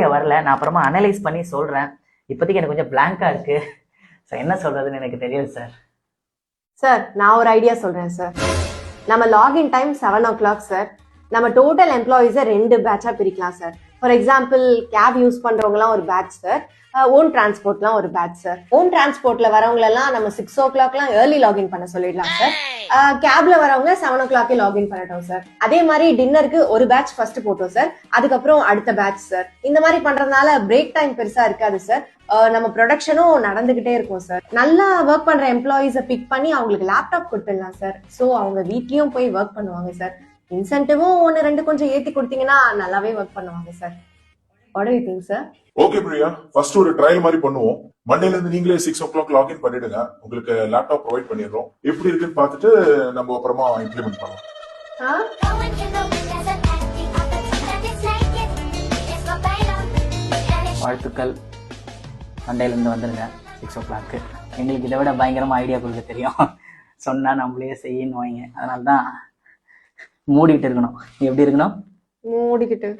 Idea வரல. நான் அப்புறமா அனலைஸ் பண்ணி சொல்கிறேன். இப்போதைக்கு எனக்கு கொஞ்சம் பிளாங்காக இருக்குது. ஸோ என்ன சொல்கிறதுன்னு எனக்கு தெரியல சார். சார் நான் ஒரு ஐடியா சொல்றேன் சார். நம்ம லாகின் டைம் 7 o'clock சார். நம்ம டோட்டல் எம்ப்ளாயிஸை 2 பேட்சா பிரிக்கலாம் sir. For example cab use பண்றவங்கலாம் ஒரு பேட்ச் சார், ஓன் டிரான்ஸ்போர்ட்லாம் ஒரு பேட்ச் சார். ஓன் டிரான்ஸ்போர்ட்ல வரவங்களெல்லாம் நம்ம 6 o'clockலாம் ஏர்லி லாகின் பண்ண சொல்லிடலாம் சார். கேப்ல வரவங்க 7 o'clock லாகின் பண்ணட்டும் சார். அதே மாதிரி டின்னருக்கு ஒரு பேட்ச் ஃபர்ஸ்ட் போட்டோம் சார், அதுக்கப்புறம் அடுத்த பேட்ச் சார். இந்த மாதிரி பண்றதுனால பிரேக் டைம் பெருசா இருக்காது சார். நம்ம ப்ரொடக்ஷனும் நடந்துகிட்டே இருக்கும் சார். நல்லா ஒர்க் பண்ற எம்ப்ளாயிஸை பிக் பண்ணி அவங்களுக்கு லேப்டாப் கொடுத்துடலாம் சார். ஸோ அவங்க வீட்லயும் போய் ஒர்க் பண்ணுவாங்க சார். இன்சென்டிவும் 1-2 கொஞ்சம் ஏத்தி கொடுத்தீங்கன்னா நல்லாவே ஒர்க் பண்ணுவாங்க sir. What do you think, sir? Okay Priya, first ஒரு ட்ரையல் மாதிரி பண்ணுவோம். மண்டேல இருந்து நீங்களே 6 o'clock லாகின் பண்ணிடுங்க. உங்களுக்கு லேப்டாப் ப்ரொவைட் பண்ணிடுறோம். எப்படி இருக்குன்னு பார்த்துட்டு நம்ம அப்புறமா இம்ப்ளிமெண்ட் பண்ணலாம். வாழ்த்துக்கள். மண்டேலேருந்து வந்துடுங்க 6 o'clock. எங்களுக்கு இதை விட பயங்கரமாக ஐடியா கொடுக்க தெரியும். சொன்னால் நம்மளே செய்யணும் வைங்க. அதனால தான் மூடிக்கிட்டு இருக்கணும். எப்படி இருக்கணும்? மூடிக்கிட்டு